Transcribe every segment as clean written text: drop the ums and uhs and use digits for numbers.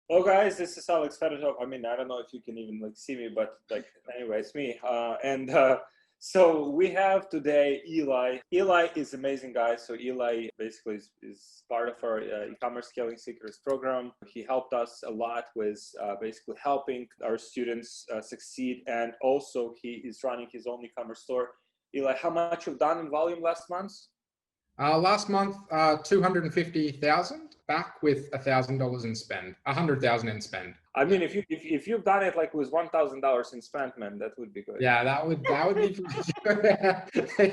Well, guys, this is Alex Fedotoff. I mean, I don't know if you can even like see me, but like, anyway, it's me. So we have today Eli. Eli is amazing guy. So Eli basically is part of our e-commerce scaling secrets program. He helped us a lot with basically helping our students succeed, and also he is running his own e-commerce store. Eli, how much you've done in volume last month? Last month, 250,000 back with $1,000 in spend, 100,000 in spend. I mean, if you've done it like with $1,000 in spend, man, that would be good. Yeah, that would be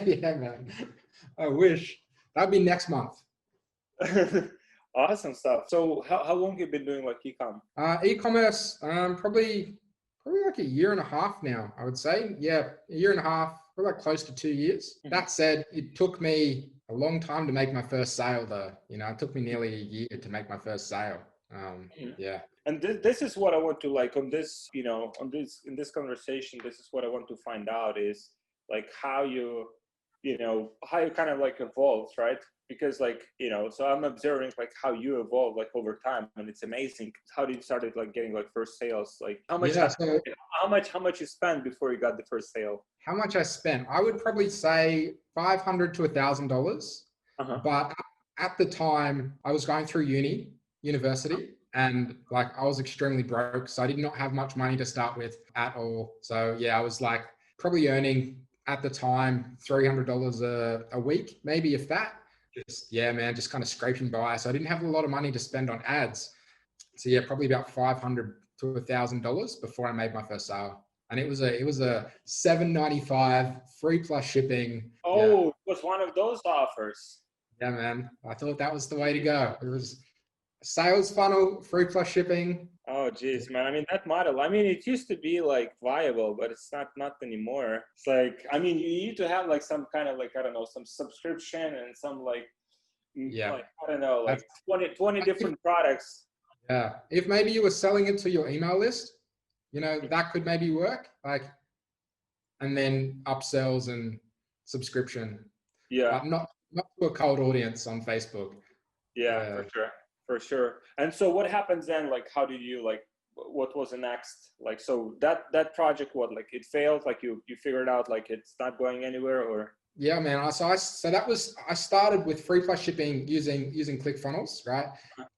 yeah, man. I wish that'd be next month. Awesome stuff. So how long you been doing like e-com? E-commerce, probably like a year and a half now, I would say. Yeah, a year and a half, probably like close to 2 years. Mm-hmm. That said, it took me a long time to make my first sale though. You know, it took me nearly a year to make my first sale. Yeah. And this is what I want to like on this, in this conversation, this is what I want to find out is like how you kind of like evolved, right? Because like, so I'm observing like how you evolve like over time, and it's amazing. How did you started like getting like first sales? Like how much you spent before you got the first sale? How much I spent? I would probably say $500 to $1,000. But at the time I was going through university, and like I was extremely broke, so I did not have much money to start with at all. So yeah, I was like probably earning at the time $300 a week, maybe if that. Just kind of scraping by. So I didn't have a lot of money to spend on ads. So yeah, probably about $500 to $1,000 before I made my first sale. And it was a $7.95 free plus shipping. Oh, yeah. It was one of those offers. Yeah, man. I thought that was the way to go. It was a sales funnel, free plus shipping. Oh, geez, man. I mean, that model, I mean, it used to be like viable, but it's not anymore. It's like, I mean, you need to have like some kind of like, I don't know, some subscription and some like, like, I don't know, like 20 different products. Yeah. If maybe you were selling it to your email list, that could maybe work. Like, and then upsells and subscription. Yeah. Not to a cold audience on Facebook. Yeah, for sure. And so what happens then? Like, how did you like, what was the next? Like, so that project, like it failed, like you figured out like it's not going anywhere, or? Yeah, man. I started with free plus shipping using ClickFunnels, right?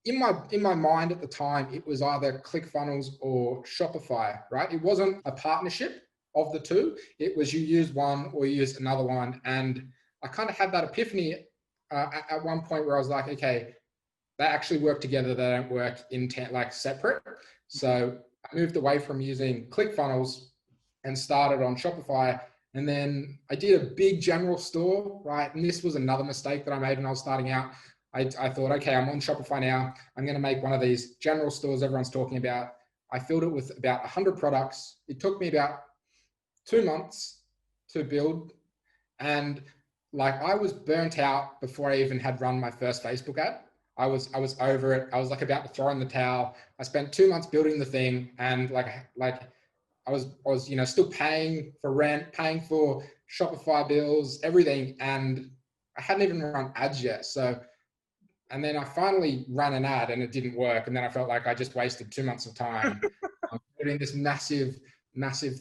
In my mind at the time, it was either ClickFunnels or Shopify, right? It wasn't a partnership of the two. It was you use one or you use another one. And I kind of had that epiphany at one point where I was like, okay, they actually work together. They don't work like separate. So I moved away from using ClickFunnels and started on Shopify. And then I did a big general store, right? And this was another mistake that I made when I was starting out. I thought, okay, I'm on Shopify now. I'm going to make one of these general stores everyone's talking about. I filled it with about 100 products. It took me about 2 months to build. And like I was burnt out before I even had run my first Facebook ad. I was over it. I was like about to throw in the towel. I spent 2 months building the thing, and like I was still paying for rent, paying for Shopify bills, everything, and I hadn't even run ads yet. So, and then I finally ran an ad and it didn't work, and then I felt like I just wasted 2 months of time doing this massive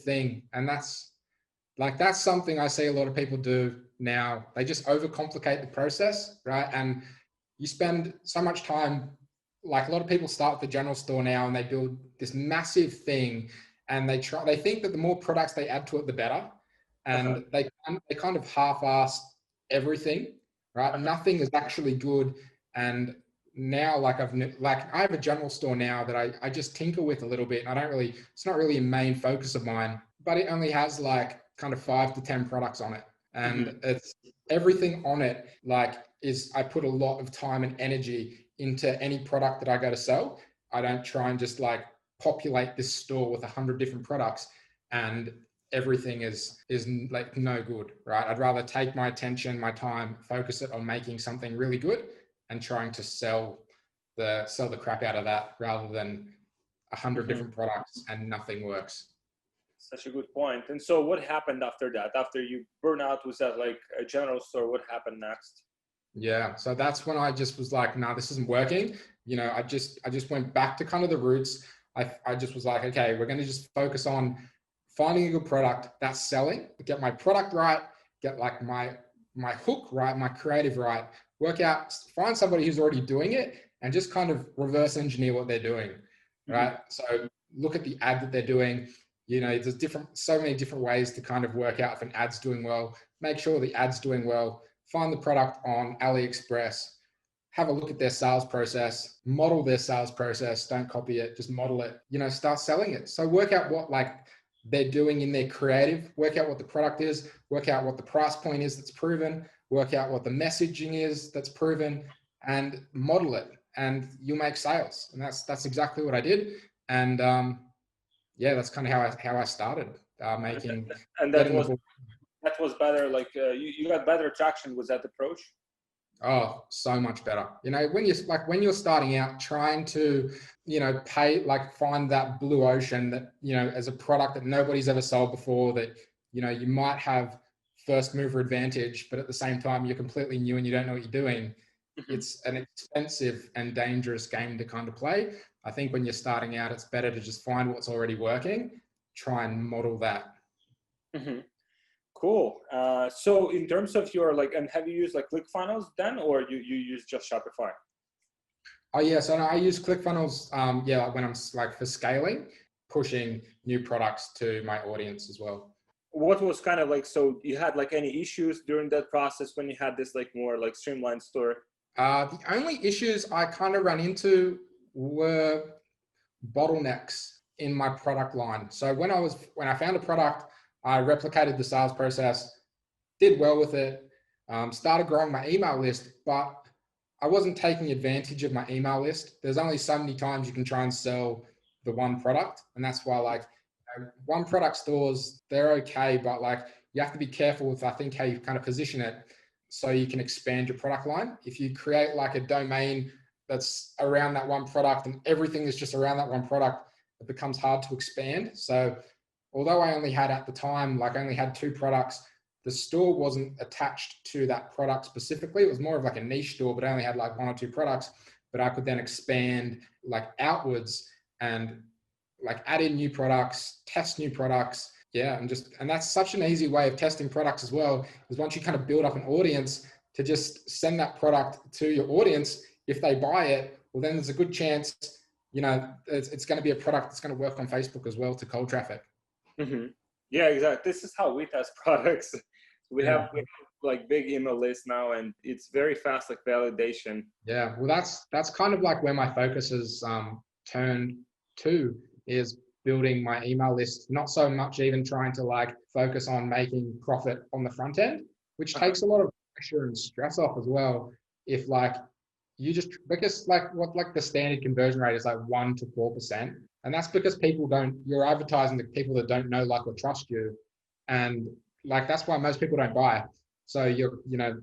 thing. And that's something I see a lot of people do now. They just overcomplicate the process, right? And you spend so much time, like a lot of people start with the general store now and they build this massive thing, and they think that the more products they add to it, the better. And they kind of half-ass everything, right? Nothing is actually good. And now I have a general store now that I just tinker with a little bit. And it's not really a main focus of mine, but it only has like kind of 5 to 10 products on it. And it's everything on it, I put a lot of time and energy into any product that I go to sell. I don't try and just like populate this store with 100 different products and everything is like no good, right? I'd rather take my attention, my time, focus it on making something really good and trying to sell the crap out of that rather than 100 different products and nothing works. Such a good point. And so what happened after that? After you burn out, was that like a general store? What happened next? Yeah. So that's when I just was like, nah, this isn't working. I just went back to kind of the roots. I just was like, okay, we're going to just focus on finding a good product that's selling, get my product right, get like my hook right, my creative right, work out, find somebody who's already doing it and just kind of reverse engineer what they're doing. Right. So look at the ad that they're doing. There's so many different ways to kind of work out if an ad's doing well, make sure the ad's doing well, find the product on AliExpress, have a look at their sales process, model their sales process, don't copy it, just model it, start selling it. So work out what like they're doing in their creative, work out what the product is, work out what the price point is that's proven, work out what the messaging is that's proven, and model it, and you'll make sales. And that's exactly what I did. And yeah, that's kind of how I started making. And that was better. Like you got better traction with that approach. Oh, so much better. When you're starting out trying to, find that blue ocean that, as a product that nobody's ever sold before, that, you might have first mover advantage, but at the same time, you're completely new and you don't know what you're doing. It's an expensive and dangerous game to kind of play. I think when you're starting out, it's better to just find what's already working, try and model that. Mm-hmm. Cool. So in terms of your and have you used like ClickFunnels then, or you use just Shopify? Oh yeah, so I use ClickFunnels. When I'm like for scaling, pushing new products to my audience as well. What was kind of so you had any issues during that process when you had this more streamlined store? The only issues I kind of ran into were bottlenecks in my product line. So when I found a product, I replicated the sales process, did well with it, started growing my email list, but I wasn't taking advantage of my email list. There's only so many times you can try and sell the one product. And that's why one product stores, they're okay, but you have to be careful with, I think, how you kind of position it so you can expand your product line. If you create a domain that's around that one product and everything is just around that one product, it becomes hard to expand. So although I only had at the time, I only had 2 products, the store wasn't attached to that product specifically. It was more of a niche store, but I only had 1 or 2 products, but I could then expand outwards and add in new products, test new products. Yeah. And that's such an easy way of testing products as well, is once you kind of build up an audience, to just send that product to your audience. If they buy it, well, then there's a good chance, it's going to be a product that's going to work on Facebook as well to cold traffic. Mm-hmm. Yeah, exactly. This is how we test products. We have big email lists now, and it's very fast, validation. Yeah, well, that's kind of where my focus has turned to, is building my email list. Not so much even trying to focus on making profit on the front end, which takes a lot of pressure and stress off as well. If you just, because the standard conversion rate is 1 to 4%. And that's because you're advertising to people that don't know, or trust you. And that's why most people don't buy. So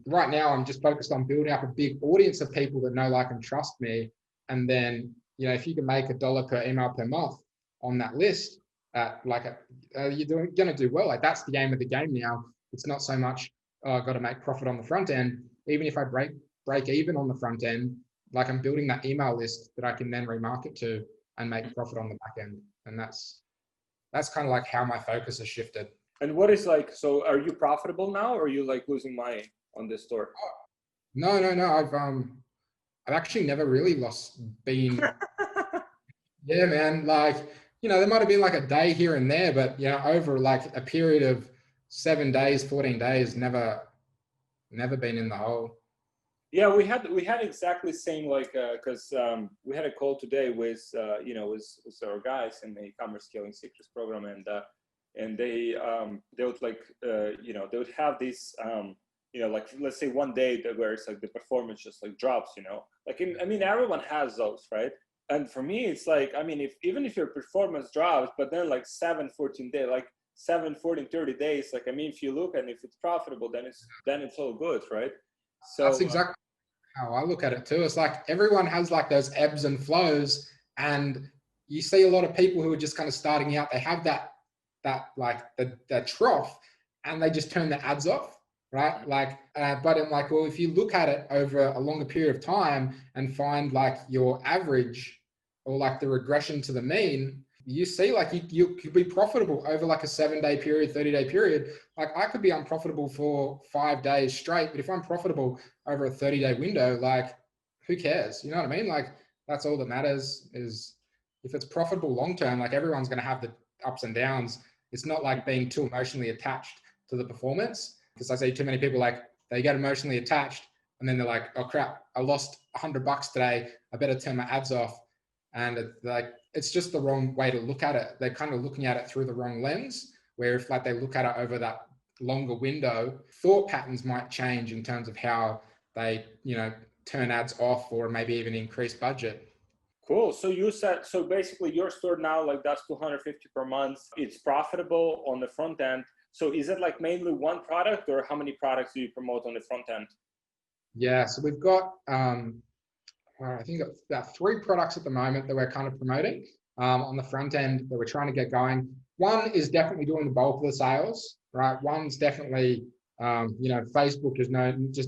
right now I'm just focused on building up a big audience of people that know, and trust me. And then, if you can make $1 per email per month on that list, you're going to do well. That's the aim of the game now. It's not so much, I've got to make profit on the front end. Even if I break even on the front end, I'm building that email list that I can then remarket to and make profit on the back end. And that's kind of how my focus has shifted. And what is so are you profitable now, or are you losing money on this store? No. I've actually never really been. Yeah, man. There might have been a day here and there, but over a period of 7 days, 14 days, never been in the hole. Yeah, we had exactly the same, because we had a call today with with our guys in the e-commerce scaling secrets program, and they would they would have these let's say one day where it's the performance just drops, everyone has those, right? And for me it's even if your performance drops, but then 7, 14 days, 7, 14, 30 days, if you look and if it's profitable, then it's all good, right? So that's exactly how I look at it too. It's everyone has those ebbs and flows, and you see a lot of people who are just kind of starting out, they have that trough, and they just turn the ads off. right? Like, but I'm like, well, if you look at it over a longer period of time and find like your average or like the regression to the mean, you see like you could be profitable over like a 7-day period, 30-day period. Like I could be unprofitable for 5 days straight, but if I'm profitable over a 30-day window, like who cares? You know what I mean? Like that's all that matters is if it's profitable long term, like everyone's going to have the ups and downs. It's not like being too emotionally attached to the performance. Because I see too many people like they get emotionally attached and then they're like, oh crap, I lost $100 today. I better turn my ads off. And it's just the wrong way to look at it. They're kind of looking at it through the wrong lens, where if like they look at it over that longer window, thought patterns might change in terms of how they, turn ads off or maybe even increase budget. Cool. So you said, so basically your store now like does 250 per month. It's profitable on the front end. So is it like mainly one product or how many products do you promote on the front end? Yeah, so we've got, I think about 3 products at the moment that we're kind of promoting on the front end that we're trying to get going. One is definitely doing the bulk of the sales, right? One's definitely, Facebook just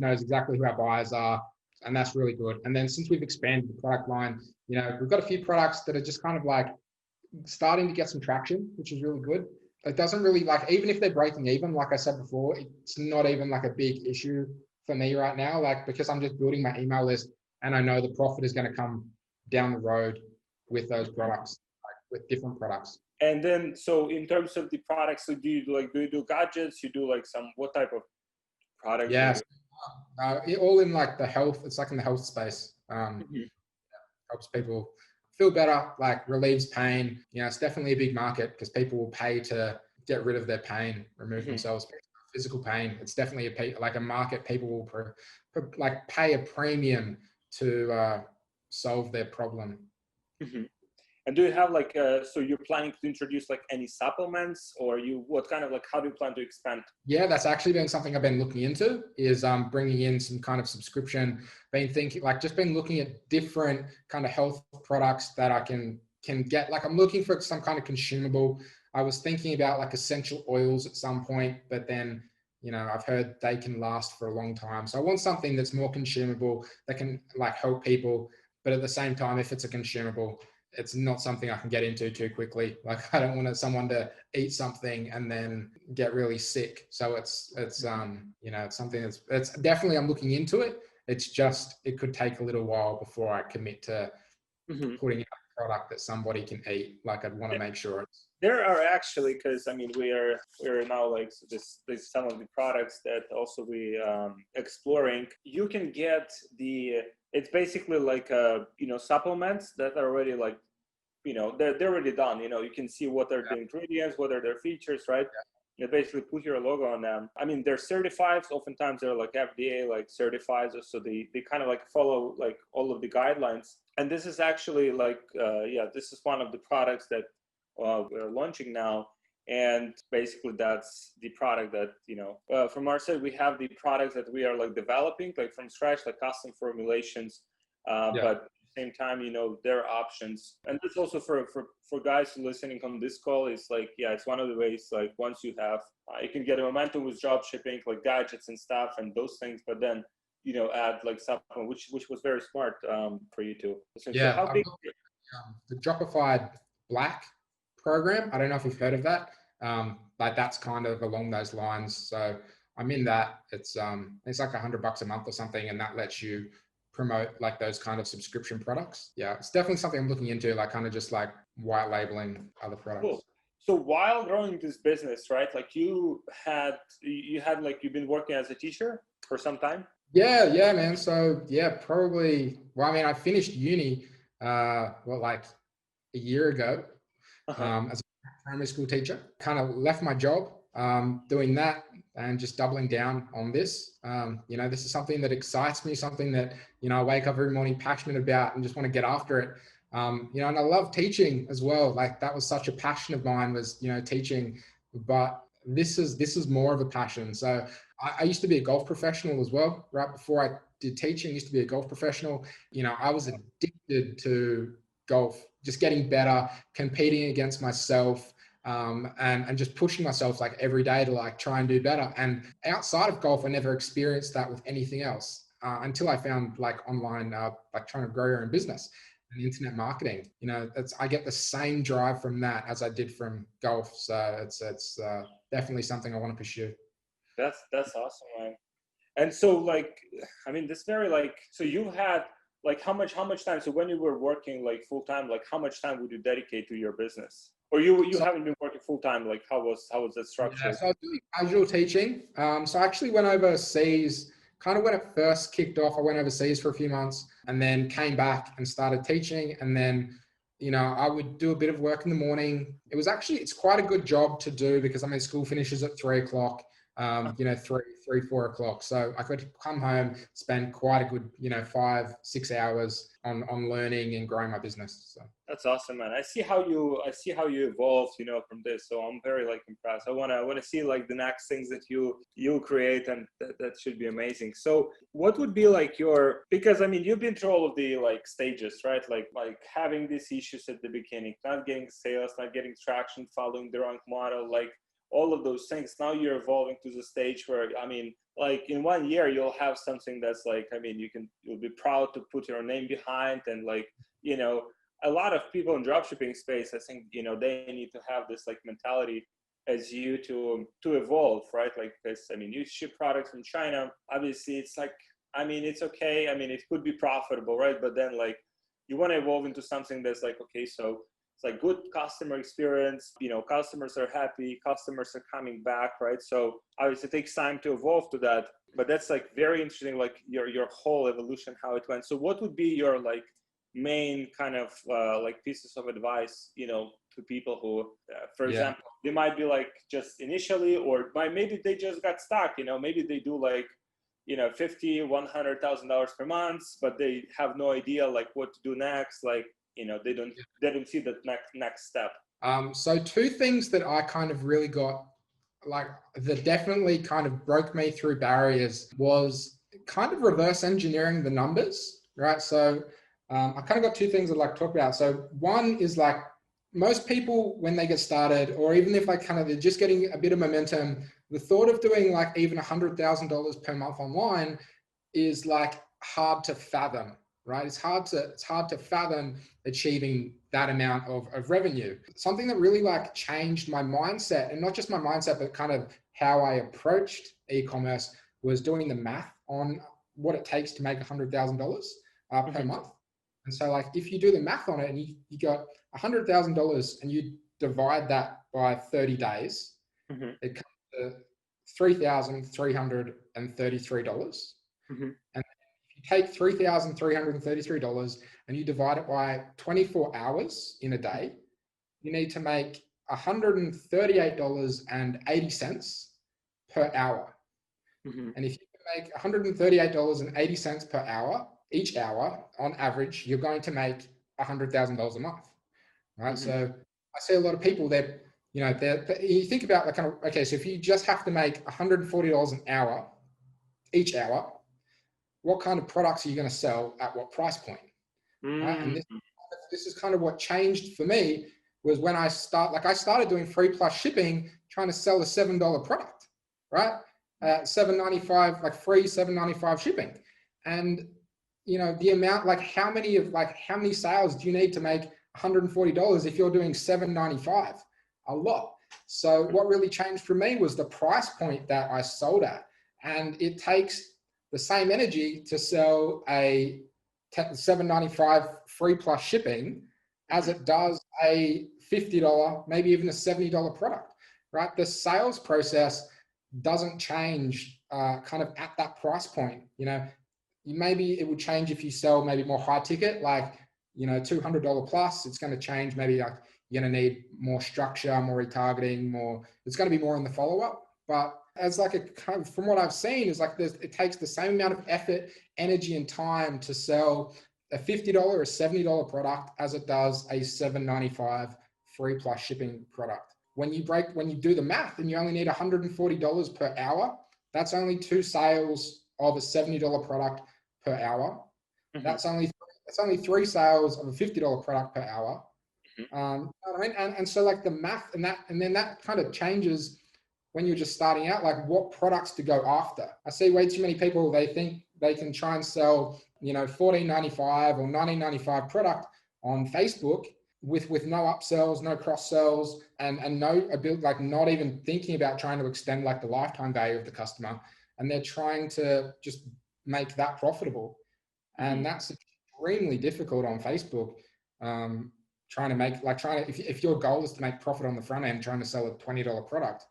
knows exactly who our buyers are, and that's really good. And then since we've expanded the product line, we've got a few products that are just kind of like starting to get some traction, which is really good. It doesn't really like, even if they're breaking even, like I said before, it's not even like a big issue for me right now, like because I'm just building my email list and I know the profit is going to come down the road with those products, like with different products. And then, so in terms of the products, so do you do gadgets? You do like what type of products? Yes. All in like the health, it's like in the health space. Helps people feel better, like relieves pain. It's definitely a big market because people will pay to get rid of their pain, remove themselves physical pain. It's definitely a market people will like pay a premium to solve their problem. And do you have like, so you're planning to introduce like any supplements or what kind of like, how do you plan to expand? Yeah, that's actually been something I've been looking into is bringing in some kind of subscription, been looking at different kind of health products that I can get. Like I'm looking for some kind of consumable. I was thinking about like essential oils at some point, but then, I've heard they can last for a long time. So I want something that's more consumable that can like help people. But at the same time, if it's a consumable, it's not something I can get into too quickly. Like I don't want someone to eat something and then get really sick. So it's something it's definitely I'm looking into it. It's just it could take a little while before I commit to putting out a product that somebody can eat. Like I'd want to make sure it's. There are actually, because I mean we're now like this some of the products that also we exploring. You can get it's basically like supplements that are already like they're already done. You can see what are the ingredients, what are their features, right? You basically put your logo on them. I mean, they're certified. Oftentimes they're like FDA like certified, so they kind of like follow like all of the guidelines. And this is actually like this is one of the products that we're launching now. And basically that's the product that from our side we have the products that we are like developing like from scratch, like custom formulations, but at the same time there are options. And that's also for guys listening on this call is like it's one of the ways, like once you have you can get a momentum with drop shipping, like gadgets and stuff and those things, but then add like supplement, which was very smart for you too. So how big the Dropified Black program, I don't know if you've heard of that, but that's kind of along those lines. So I'm in that. It's like $100 a month or something, and that lets you promote like those kind of subscription products. Yeah, it's definitely something I'm looking into, like kind of just like white labeling other products. Cool. So while growing this business, right, like you've been working as a teacher for some time? Yeah, man. So probably, well, I mean, I finished uni like a year ago as a primary school teacher. Kind of left my job doing that and just doubling down on this. This is something that excites me, something that, I wake up every morning passionate about and just want to get after it. And I love teaching as well. Like that was such a passion of mine was, teaching, but this is more of a passion. So I used to be a golf professional as well. Right before I did teaching, I used to be a golf professional. I was addicted to golf, just getting better, competing against myself. and just pushing myself like every day to like try and do better. And outside of golf, I never experienced that with anything else until I found like online, like trying to grow your own business and internet marketing. You know, I get the same drive from that as I did from golf. So it's definitely something I want to pursue. That's awesome, man. And so like, I mean, this very like, so you had like how much time? So when you were working like full time, like how much time would you dedicate to your business? Or you So, haven't been working full time? Like how was that yeah, structured? so I was doing casual teaching. So I actually went overseas, kind of when it first kicked off. I went overseas for a few months and then came back and started teaching. And then, you know, I would do a bit of work in the morning. It's quite a good job to do because I mean, school finishes at 3 o'clock, you know, 4 o'clock. So I could come home, spend quite a good, you know, 5-6 hours on learning and growing my business. So. That's awesome, man. I see how you evolved, you know, from this. So I'm very like impressed. I wanna see like the next things that you create, and that should be amazing. So what would be like because I mean you've been through all of the like stages, right? Like having these issues at the beginning, not getting sales, not getting traction, following the wrong model, like all of those things. Now you're evolving to the stage where I mean, like in 1 year you'll have something that's like, I mean, you'll be proud to put your name behind, and like, you know, a lot of people in dropshipping space, I think, you know, they need to have this like mentality as you to evolve, right? Like, because I mean, you ship products from China, obviously it's like, I mean, it's okay. I mean, it could be profitable, right? But then like you want to evolve into something that's like, okay, so it's like good customer experience, you know, customers are happy, customers are coming back, right? So obviously it takes time to evolve to that, but that's like very interesting, like your whole evolution, how it went. So what would be your like main kind of like pieces of advice, you know, to people who, for Yeah. example, they might be like just initially, or maybe they just got stuck, you know, maybe they do like, you know, $50,000-$100,000 per month, but they have no idea like what to do next. Like, you know, they don't see the next step. So two things that I kind of really got like that definitely kind of broke me through barriers was kind of reverse engineering the numbers, right? So I kind of got two things I'd like to talk about. So one is like most people when they get started, or even if like kind of they're just getting a bit of momentum, the thought of doing like even $100,000 per month online is like hard to fathom, right? It's hard to fathom achieving that amount of revenue. Something that really like changed my mindset, and not just my mindset, but kind of how I approached e-commerce, was doing the math on what it takes to make $100,000 per month. And so like if you do the math on it and you got $100,000 and you divide that by 30 days, it comes to $3,333. And if you take $3,333 and you divide it by 24 hours in a day, you need to make $138.80 per hour. And if you make $138.80 per hour, each hour on average, you're going to make $100,000 a month, right? So I see a lot of people that, you know, you think about like kind of, okay, so if you just have to make $140 an hour, each hour, what kind of products are you going to sell at what price point? Right? And this is kind of what changed for me was when I started doing free plus shipping, trying to sell a $7 product, right? $7.95, like free $7.95 shipping. And, you know, the amount, like how many sales do you need to make $140 if you're doing $7.95? A lot. So what really changed for me was the price point that I sold at. And it takes the same energy to sell a $7.95 free plus shipping as it does a $50, maybe even a $70 product, right? The sales process doesn't change kind of at that price point. You know, maybe it would change if you sell maybe more high ticket, like, you know, $200 plus. It's going to change. Maybe like you're going to need more structure, more retargeting, it's going to be more in the follow-up. But as like from what I've seen is like it takes the same amount of effort, energy, and time to sell a $50 or $70 product as it does a $7.95 free plus shipping product. When you do the math and you only need $140 per hour, that's only 2 sales of a $70 product per hour. That's only 3 sales of a $50 product per hour. I mean, and so like the math and then that kind of changes when you're just starting out, like what products to go after. I see way too many people, they think they can try and sell, $14.95 or $19.95 product on Facebook with no upsells, no cross sells, and no ability, like not even thinking about trying to extend like the lifetime value of the customer. And they're trying to just make that profitable. And that's extremely difficult on Facebook. If your goal is to make profit on the front end, trying to sell a $20 product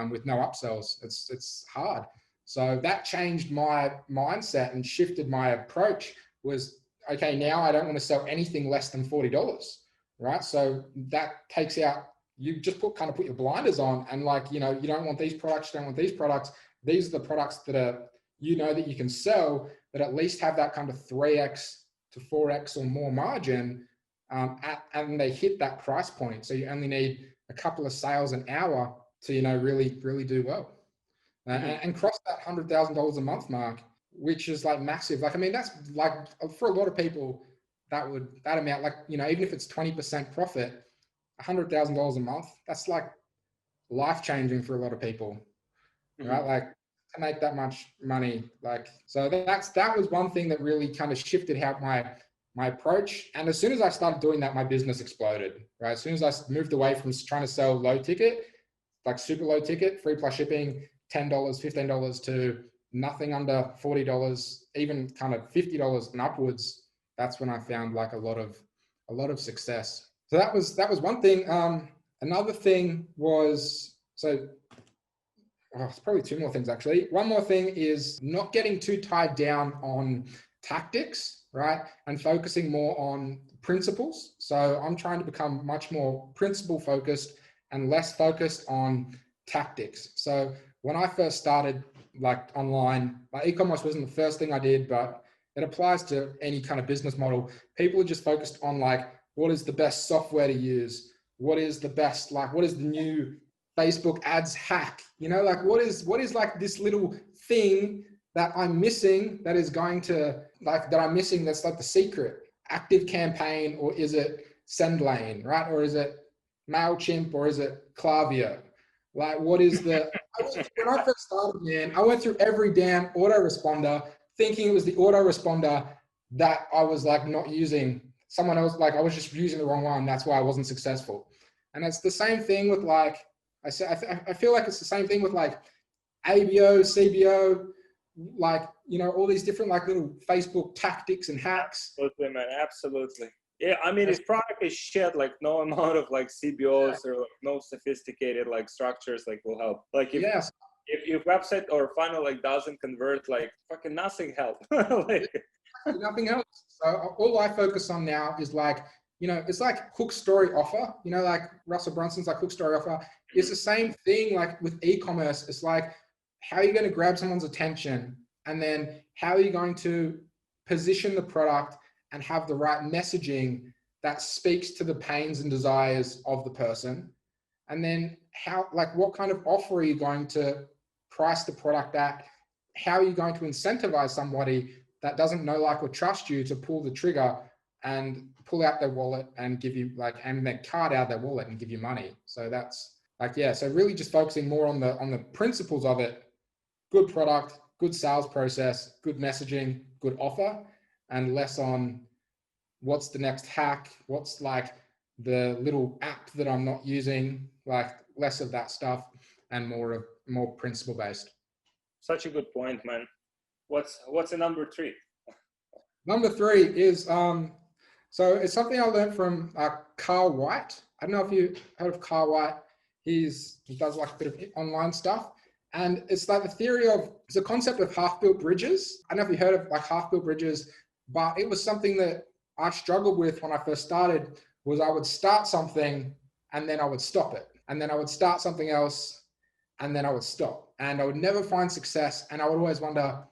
with no upsells, it's hard. So that changed my mindset and shifted my approach. Was okay, now I don't want to sell anything less than $40, right? So that takes out, you just put your blinders on, and you don't want these products, you don't want these products. These are the products that are, that you can sell, that at least have that kind of 3x to 4x or more margin, and they hit that price point. So you only need a couple of sales an hour to, really do well. And cross that $100,000 a month mark, which is like massive. Like, I mean, that's like, for a lot of people, that amount, like, even if it's 20% profit, $100,000 a month, that's like life-changing for a lot of people, right? Like, to make that much money, like, so that was one thing that really kind of shifted how my approach. And as soon as I started doing that, my business exploded, right? As soon as I moved away from trying to sell low ticket, like super low ticket, free plus shipping, $10, $15 to nothing under $40, even kind of $50 and upwards, that's when I found like a lot of success. So that was one thing. Another thing was, it's probably two more things actually. One more thing is not getting too tied down on tactics, right? And focusing more on principles. So I'm trying to become much more principle focused and less focused on tactics. So when I first started like online, like e-commerce wasn't the first thing I did, but it applies to any kind of business model. People are just focused on like, what is the best software to use? What is the best, like, what is the new Facebook ads hack? Like what is like this little thing that I'm missing that is going to that's like the secret active campaign, or is it SendLane, right? Or is it MailChimp, or is it Klaviyo? Like, what is the, when I first started, man, I went through every damn autoresponder thinking it was the autoresponder that I was like not using. Someone else, like I was just using the wrong one. That's why I wasn't successful. And it's the same thing with like, I feel like it's the same thing with like ABO, CBO, like, all these different like little Facebook tactics and hacks. Absolutely, man. Absolutely. Yeah, I mean, if product is shit, like no amount of like CBOs or like, no sophisticated like structures like will help. Like if website or funnel like doesn't convert, like fucking nothing help. Like nothing else. So all I focus on now is like, it's like hook story offer, like Russell Brunson's like hook story offer. It's the same thing like with e-commerce. It's like, how are you going to grab someone's attention? And then how are you going to position the product and have the right messaging that speaks to the pains and desires of the person? And then what kind of offer are you going to price the product at? How are you going to incentivize somebody that doesn't know, like, or trust you to pull the trigger and pull out their wallet and give you and their card out of their wallet and give you money? So that's so really just focusing more on the principles of it. Good product, good sales process, good messaging, good offer, and less on what's the next hack, what's like the little app that I'm not using, like less of that stuff and more principle based. Such a good point, man. What's the number 3? Number 3 is so it's something I learned from Carl White. I don't know if you heard of Carl White. He does like a bit of online stuff. And it's like it's a concept of half-built bridges. I don't know if you heard of like half-built bridges, but it was something that I struggled with when I first started. Was I would start something and then I would stop it. And then I would start something else and then I would stop. And I would never find success. And I would always wonder,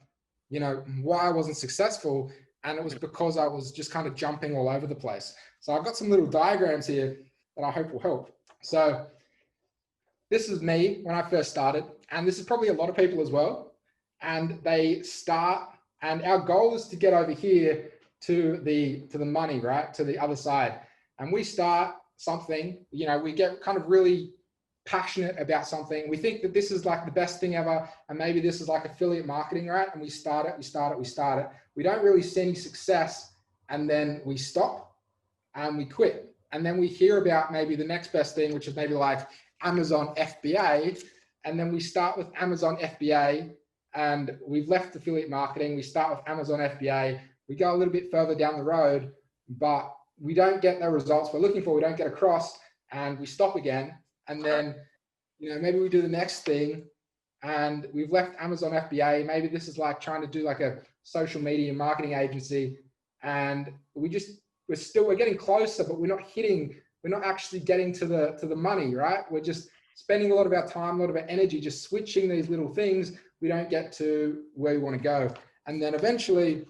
why I wasn't successful. And it was because I was just kind of jumping all over the place. So I've got some little diagrams here that I hope will help. So this is me when I first started, and this is probably a lot of people as well. And they start, and our goal is to get over here to the money, right? To the other side. And we start something, you know, we get kind of really passionate about something. We think that this is like the best thing ever. And maybe this is like affiliate marketing, right? And we start it. We don't really see any success. And then we stop and we quit. And then we hear about maybe the next best thing, which is maybe like Amazon FBA. And then we start with Amazon FBA and we've left affiliate marketing. We start with Amazon FBA. We go a little bit further down the road, but we don't get the results we're looking for. We don't get across and we stop again. And then, you know, maybe we do the next thing and we've left Amazon FBA. Maybe this is like trying to do like a social media marketing agency. And we're getting closer, but we're not actually getting to the money, right? We're just spending a lot of our time, a lot of our energy, just switching these little things. We don't get to where we want to go. And then eventually,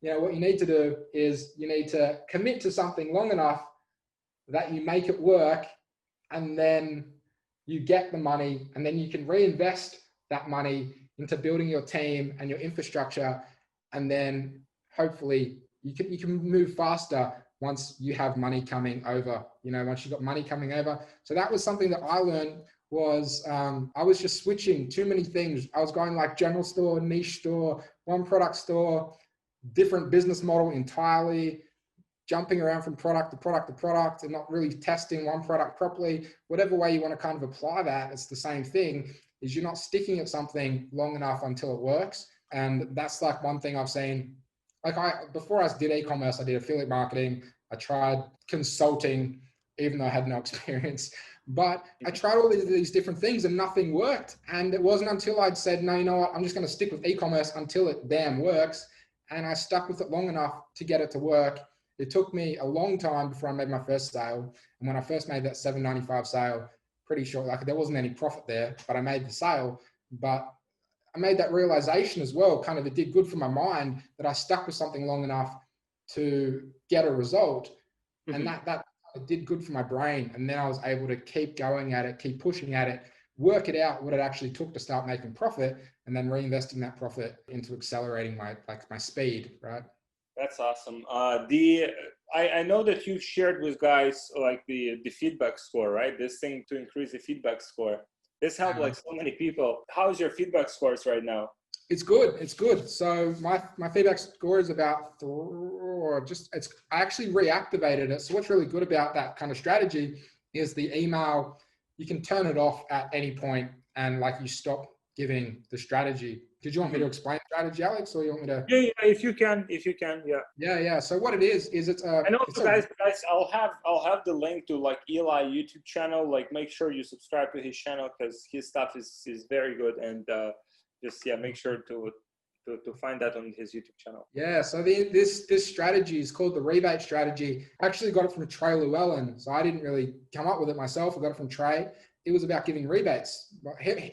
you know, what you need to do is you need to commit to something long enough that you make it work, and then you get the money, and then you can reinvest that money into building your team and your infrastructure. And then hopefully you can move faster once you have money coming over, you know, once you've got money coming over. So that was something that I learned was I was just switching too many things. I was going like general store, niche store, one product store, different business model entirely, jumping around from product to product to product and not really testing one product properly. Whatever way you want to kind of apply that, it's the same thing, is you're not sticking at something long enough until it works. And that's like one thing I've seen. Like before I did e-commerce, I did affiliate marketing. I tried consulting, even though I had no experience. But I tried all these different things and nothing worked. And it wasn't until I'd said, no, you know what, I'm just going to stick with e-commerce until it damn works. And I stuck with it long enough to get it to work. It took me a long time before I made my first sale. And when I first made that $7.95 sale, pretty sure like there wasn't any profit there, but I made the sale. But I made that realization as well, kind of it did good for my mind that I stuck with something long enough to get a result. And that it did good for my brain. And then I was able to keep going at it, keep pushing at it, work it out what it actually took to start making profit, and then reinvesting that profit into accelerating my speed, right? That's awesome. I know that you've shared with guys like the feedback score, right? This thing to increase the feedback score. This helped like so many people. How's your feedback scores right now? It's good. It's good. So my feedback score is about I actually reactivated it. So what's really good about that kind of strategy is the email, you can turn it off at any point and like you stop giving the strategy. Did you want me to explain strategy, Alex, or you want me to? Yeah, if you can, yeah. Yeah. So what it is it's a. And also, guys, I'll have the link to like Eli YouTube channel. Like, make sure you subscribe to his channel because his stuff is very good. And make sure to find that on his YouTube channel. Yeah. So this strategy is called the rebate strategy. I actually got it from Trey Llewellyn. So I didn't really come up with it myself. I got it from Trey. It was about giving rebates.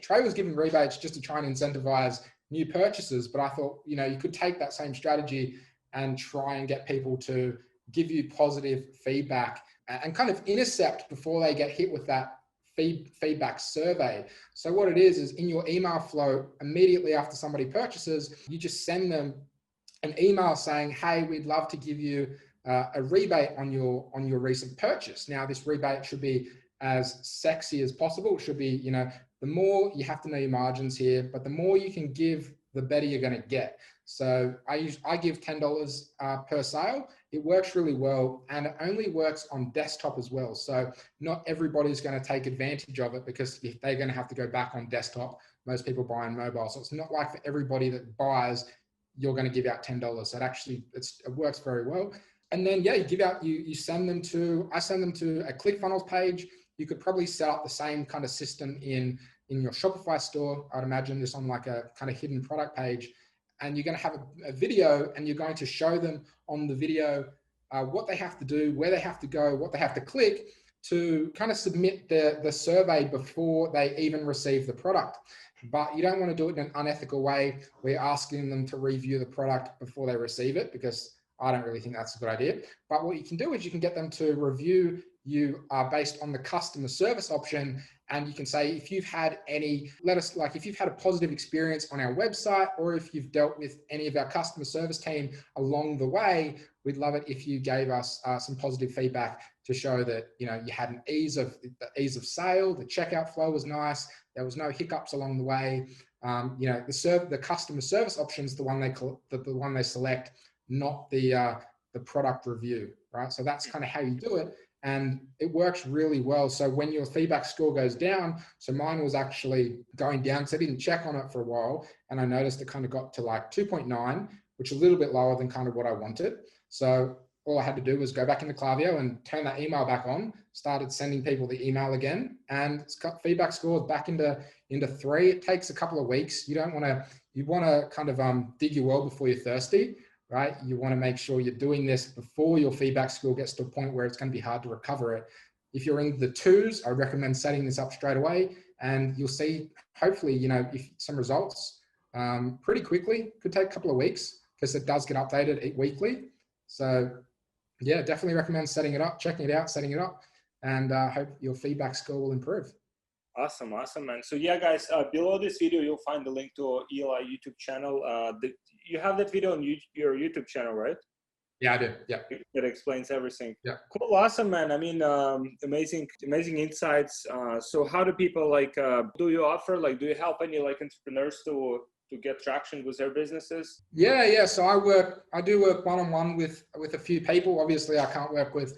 Trey was giving rebates just to try and incentivize new purchases. But I thought, you know, you could take that same strategy and try and get people to give you positive feedback and kind of intercept before they get hit with that feedback survey. So what it is in your email flow, immediately after somebody purchases, you just send them an email saying, hey, we'd love to give you a rebate on your recent purchase. Now, this rebate should be as sexy as possible. It should be, you know, the more you have to know your margins here, but the more you can give, the better you're going to get. So I give $10 per sale. It works really well, and it only works on desktop as well. So not everybody's going to take advantage of it because if they're going to have to go back on desktop, most people buy on mobile. So it's not like for everybody that buys, you're going to give out $10. So it works very well. And then, yeah, you send them to a ClickFunnels page. You could probably set up the same kind of system in your Shopify store. I'd imagine this on like a kind of hidden product page. And you're going to have a video and you're going to show them on the video what they have to do, where they have to go, what they have to click to kind of submit the survey before they even receive the product. But you don't want to do it in an unethical way where you're asking them to review the product before they receive it, because I don't really think that's a good idea. But what you can do is you can get them to review you based on the customer service option, And you can say, if you've had any, if you've had a positive experience on our website, or if you've dealt with any of our customer service team along the way, we'd love it if you gave us some positive feedback to show that, you had the ease of sale, the checkout flow was nice, there was no hiccups along the way. The customer service option is the one they select, not the product review, right? So that's kind of how you do it. And it works really well. So when your feedback score goes down, so mine was actually going down, so I didn't check on it for a while, and I noticed it kind of got to like 2.9, which is a little bit lower than kind of what I wanted. So all I had to do was go back into Klaviyo and turn that email back on, started sending people the email again, and it's got feedback scores back into 3. It takes a couple of weeks. You want to kind of dig your well before you're thirsty, right? You want to make sure you're doing this before your feedback score gets to a point where it's going to be hard to recover it. If you're in the 2s, I recommend setting this up straight away, and you'll see, hopefully, if some results pretty quickly. Could take a couple of weeks because it does get updated weekly. So yeah, definitely recommend setting it up, checking it out, setting it up, and hope your feedback score will improve. Awesome, man. So yeah, guys, below this video, you'll find the link to Eli YouTube channel. You have that video on your YouTube channel, right? Yeah, I do. Yeah. It explains everything. Yeah. Cool. Awesome, man. I mean, amazing insights. So how do people do you help any entrepreneurs to get traction with their businesses? Yeah. So I do work one-on-one with a few people. Obviously I can't work with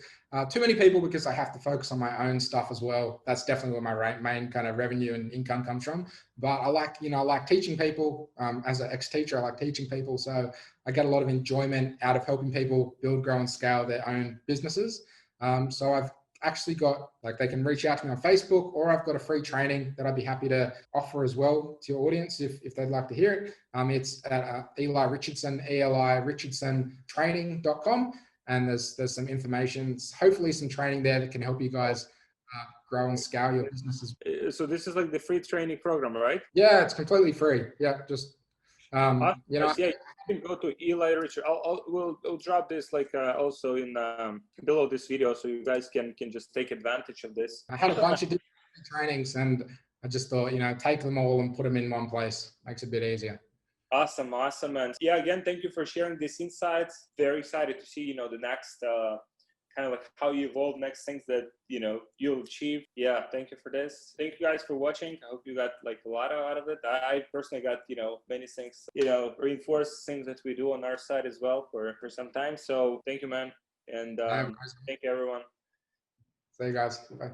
too many people because I have to focus on my own stuff as well. That's definitely where my main kind of revenue and income comes from. But I like teaching people. As an ex-teacher, I like teaching people. So I get a lot of enjoyment out of helping people build, grow, and scale their own businesses. So I've actually got, they can reach out to me on Facebook, or I've got a free training that I'd be happy to offer as well to your audience if they'd like to hear it. It's at Eli Richardson, elirichardson.training.com. And there's some information, hopefully some training there that can help you guys grow and scale your businesses. So this is like the free training program, right? Yeah, it's completely free. Yeah, just yeah, you can go to Eli Richardson. We'll drop this also in below this video, so you guys can just take advantage of this. I had a bunch of different trainings, and I just thought, take them all and put them in one place. Makes it a bit easier. Awesome. And yeah, again, thank you for sharing these insights. Very excited to see, the next kind of how you evolve, next things that, you'll achieve. Yeah, thank you for this. Thank you guys for watching. I hope you got a lot out of it. I personally got, many things, reinforce things that we do on our side as well for some time. So thank you, man. And thank you, everyone. See you guys. Bye.